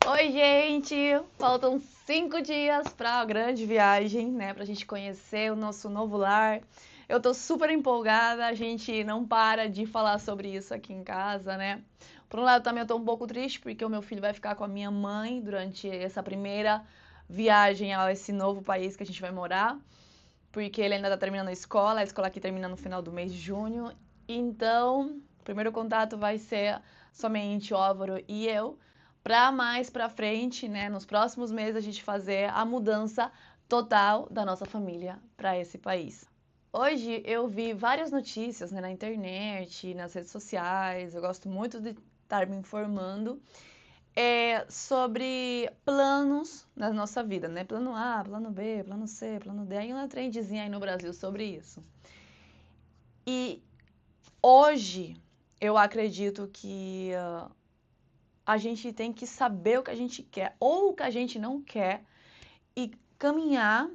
Oi, gente! Faltam 5 dias para a grande viagem, né? Pra gente conhecer o nosso novo lar. Eu tô super empolgada, a gente não para de falar sobre isso aqui em casa, né? Por um lado, também eu tô um pouco triste porque o meu filho vai ficar com a minha mãe durante essa primeira viagem a esse novo país que a gente vai morar, porque ele ainda tá terminando a escola aqui termina no final do mês de junho. Então, o primeiro contato vai ser somente o Álvaro e eu, para mais para frente, né, nos próximos meses a gente fazer a mudança total da nossa família para esse país. Hoje eu vi várias notícias, né, na internet, nas redes sociais. Eu gosto muito de estar me informando sobre planos na nossa vida, né? Plano A, plano B, plano C, plano D. Aí uma trendzinha aí no Brasil sobre isso. E hoje eu acredito que a gente tem que saber o que a gente quer ou o que a gente não quer e caminhar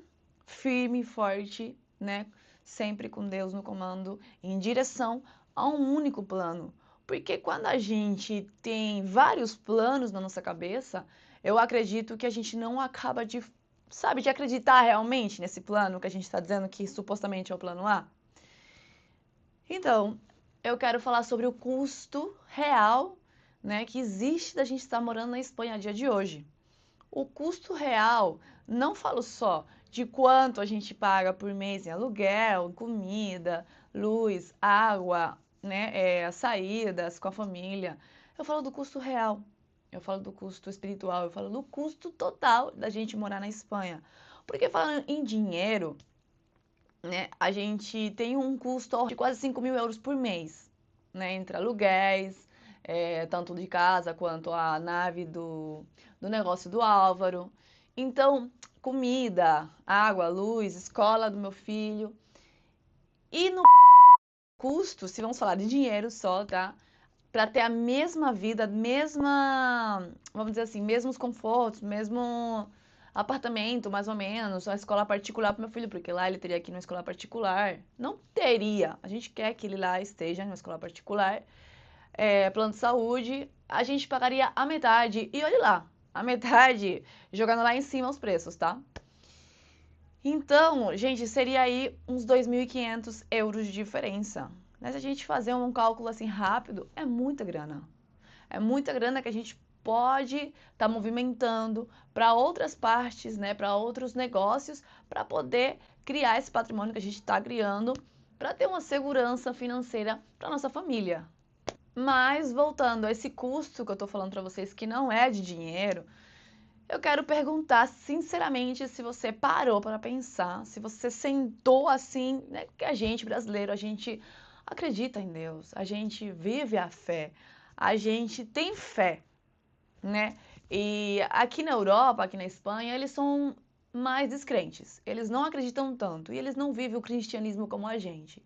firme e forte, né? Sempre com Deus no comando, em direção a um único plano. Porque quando a gente tem vários planos na nossa cabeça, eu acredito que a gente não acaba de, sabe, de acreditar realmente nesse plano que a gente está dizendo que supostamente é o plano A. Então, eu quero falar sobre o custo real, né, que existe da gente estar morando na Espanha a dia de hoje. O custo real, não falo só de quanto a gente paga por mês em aluguel, comida, luz, água, né, saídas com a família. Eu falo do custo real, eu falo do custo espiritual, eu falo do custo total da gente morar na Espanha. Porque falando em dinheiro, né, a gente tem um custo de quase 5 mil euros por mês, né, entre aluguéis, tanto de casa quanto a nave do negócio do Álvaro. Então, comida, água, luz, escola do meu filho. E no custo, se vamos falar de dinheiro só, tá? Para ter a mesma vida, mesma, vamos dizer assim, mesmos confortos, mesmo apartamento, mais ou menos, a escola particular para meu filho, porque lá ele teria que ir numa escola particular. Não teria. A gente quer que ele lá esteja numa escola particular. Plano de saúde, a gente pagaria a metade. E olha lá, a metade jogando lá em cima os preços, tá? Então, gente, seria aí uns 2.500 euros de diferença. Né? Se a gente fazer um cálculo assim rápido, é muita grana. É muita grana que a gente pode estar movimentando para outras partes, né, para outros negócios, para poder criar esse patrimônio que a gente está criando, para ter uma segurança financeira para nossa família. Mas voltando a esse custo que eu estou falando para vocês, que não é de dinheiro, eu quero perguntar sinceramente se você parou para pensar, se você sentou assim, né? Porque a gente brasileiro, a gente acredita em Deus, a gente vive a fé, a gente tem fé, né? E aqui na Europa, aqui na Espanha, eles são mais descrentes. Eles não acreditam tanto e eles não vivem o cristianismo como a gente.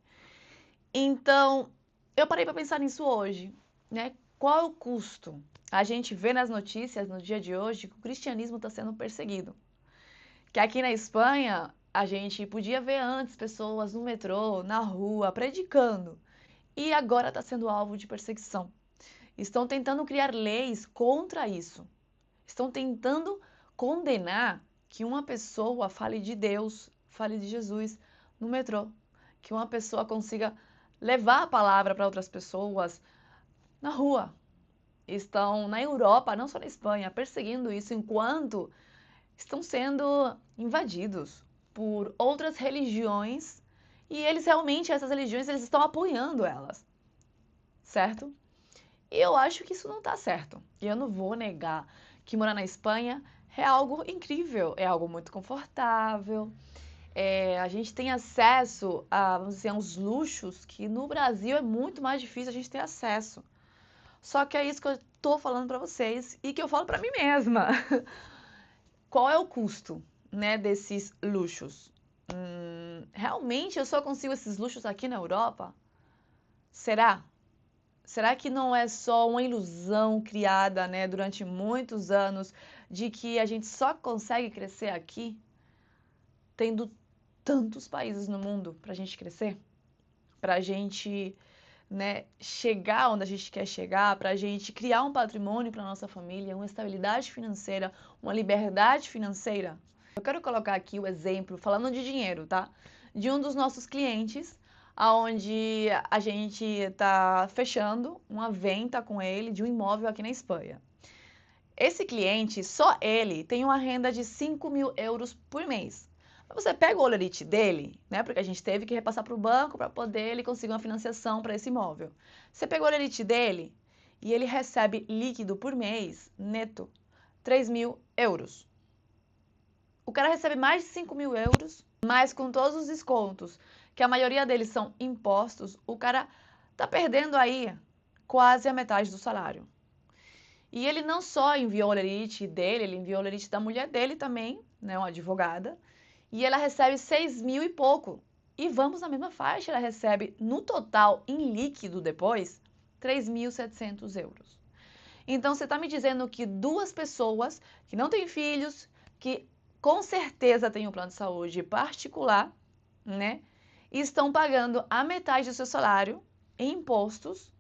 Então, eu parei para pensar nisso hoje, né? Qual é o custo? A gente vê nas notícias no dia de hoje que o cristianismo está sendo perseguido. Que aqui na Espanha a gente podia ver antes pessoas no metrô, na rua, predicando, e agora está sendo alvo de perseguição. Estão tentando criar leis contra isso. Estão tentando condenar que uma pessoa fale de Deus, fale de Jesus no metrô. Que uma pessoa consiga levar a palavra para outras pessoas na rua. Estão na Europa, não só na Espanha, perseguindo isso enquanto estão sendo invadidos por outras religiões e eles realmente, essas religiões, eles estão apoiando elas, certo? E eu acho que isso não tá certo. E eu não vou negar que morar na Espanha é algo incrível, é algo muito confortável. A gente tem acesso a, vamos dizer, uns luxos que no Brasil é muito mais difícil a gente ter acesso. Só que é isso que eu tô falando pra vocês e que eu falo pra mim mesma. Qual é o custo, né, desses luxos? Realmente eu só consigo esses luxos aqui na Europa? Será? Será que não é só uma ilusão criada, né, durante muitos anos de que a gente só consegue crescer aqui, tendo tantos países no mundo para a gente crescer, para a gente, né, chegar onde a gente quer chegar, para a gente criar um patrimônio para nossa família, uma estabilidade financeira, uma liberdade financeira. Eu quero colocar aqui o exemplo, falando de dinheiro, tá? De um dos nossos clientes, aonde a gente está fechando uma venda com ele de um imóvel aqui na Espanha. Esse cliente, só ele, tem uma renda de 5.000 euros por mês. Você pega o holerite dele, né? Porque a gente teve que repassar para o banco para poder ele conseguir uma financiação para esse imóvel. Você pegou o holerite dele e ele recebe líquido por mês, neto, 3.000 euros. O cara recebe mais de 5.000 euros, mas com todos os descontos, que a maioria deles são impostos, o cara tá perdendo aí quase a metade do salário. E ele não só enviou o holerite dele, ele enviou o holerite da mulher dele também, né, uma advogada, e ela recebe 6.000 e pouco. E vamos na mesma faixa, ela recebe no total, em líquido depois, 3.700 euros. Então você está me dizendo que duas pessoas que não têm filhos, que com certeza têm um plano de saúde particular, né, estão pagando a metade do seu salário em impostos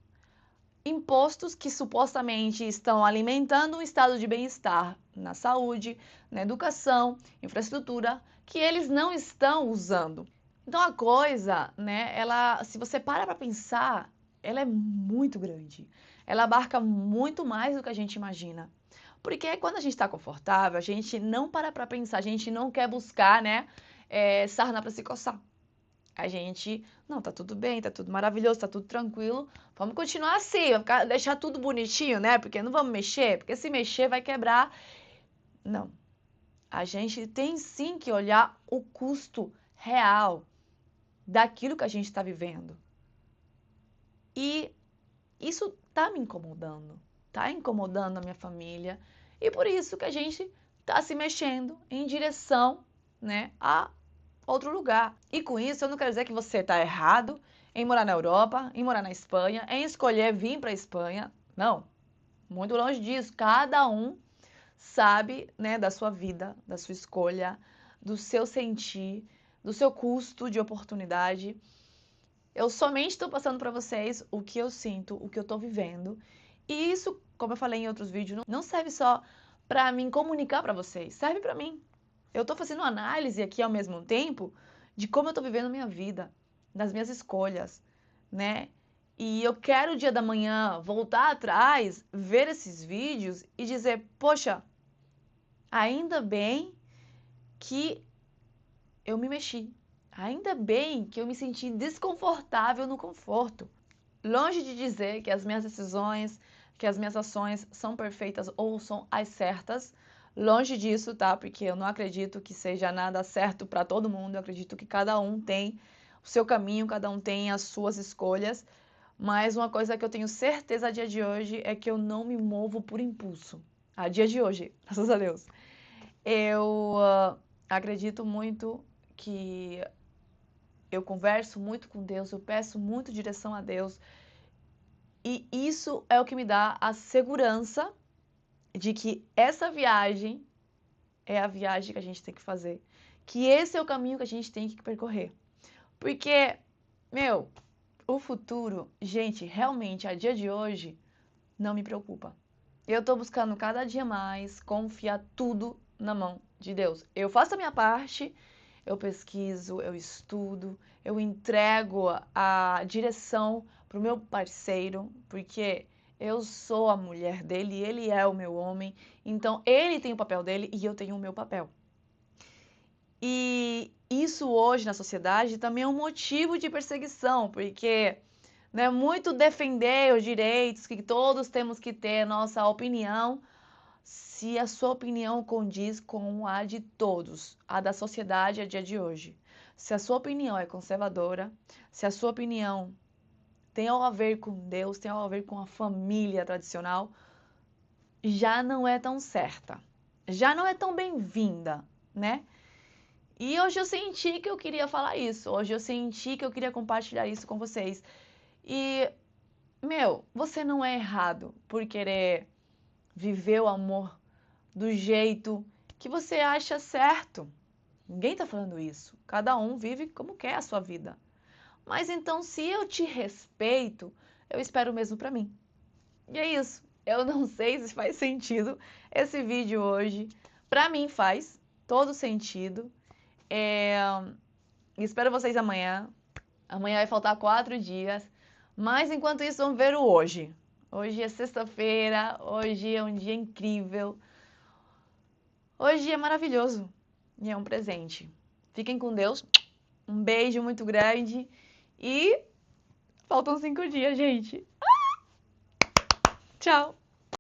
que supostamente estão alimentando um estado de bem-estar na saúde, na educação, infraestrutura, que eles não estão usando. Então a coisa, né, ela, se você para pensar, ela é muito grande. Ela abarca muito mais do que a gente imagina. Porque quando a gente está confortável, a gente não para pensar, a gente não quer buscar, né, sarna para se coçar. A gente, não, tá tudo bem, tá tudo maravilhoso, tá tudo tranquilo. Vamos continuar assim, deixar tudo bonitinho, né? Porque não vamos mexer, porque se mexer vai quebrar. Não. A gente tem sim que olhar o custo real daquilo que a gente está vivendo. E isso tá me incomodando, tá incomodando a minha família. E por isso que a gente tá se mexendo em direção, né, a outro lugar. E com isso, eu não quero dizer que você está errado em morar na Europa, em morar na Espanha, em escolher vir para a Espanha. Não, muito longe disso. Cada um sabe, né, da sua vida, da sua escolha, do seu sentir, do seu custo de oportunidade. Eu somente estou passando para vocês o que eu sinto, o que eu estou vivendo. E isso, como eu falei em outros vídeos, não serve só para mim comunicar para vocês, serve para mim. Eu estou fazendo análise aqui ao mesmo tempo de como eu estou vivendo a minha vida, das minhas escolhas, né? E eu quero o dia da manhã voltar atrás, ver esses vídeos e dizer, poxa, ainda bem que eu me mexi. Ainda bem que eu me senti desconfortável no conforto. Longe de dizer que as minhas decisões, que as minhas ações são perfeitas ou são as certas, longe disso, tá? Porque eu não acredito que seja nada certo para todo mundo, eu acredito que cada um tem o seu caminho, cada um tem as suas escolhas, mas uma coisa que eu tenho certeza a dia de hoje é que eu não me movo por impulso. A dia de hoje, graças a Deus. Eu acredito muito que eu converso muito com Deus, eu peço muito direção a Deus. E isso é o que me dá a segurança de que essa viagem é a viagem que a gente tem que fazer. Que esse é o caminho que a gente tem que percorrer. Porque, meu, o futuro, gente, realmente, a dia de hoje, não me preocupa. Eu tô buscando cada dia mais confiar tudo na mão de Deus. Eu faço a minha parte, eu pesquiso, eu estudo, eu entrego a direção pro meu parceiro, porque eu sou a mulher dele e ele é o meu homem, então ele tem o papel dele e eu tenho o meu papel. E isso hoje na sociedade também é um motivo de perseguição, porque não é muito defender os direitos que todos temos que ter, nossa opinião, se a sua opinião condiz com a de todos, a da sociedade a dia de hoje. Se a sua opinião é conservadora, se a sua opinião tem algo a ver com Deus, tem algo a ver com a família tradicional, já não é tão certa, já não é tão bem-vinda, né? E hoje eu senti que eu queria falar isso, hoje eu senti que eu queria compartilhar isso com vocês. E, meu, você não é errado por querer viver o amor do jeito que você acha certo. Ninguém tá falando isso. Cada um vive como quer a sua vida. Mas então, se eu te respeito, eu espero o mesmo pra mim. E é isso. Eu não sei se faz sentido esse vídeo hoje. Pra mim faz todo sentido. Espero vocês amanhã. Amanhã vai faltar 4 dias. Mas enquanto isso, vamos ver o hoje. Hoje é sexta-feira. Hoje é um dia incrível. Hoje é maravilhoso. E é um presente. Fiquem com Deus. Um beijo muito grande. E faltam 5 dias, gente. Tchau!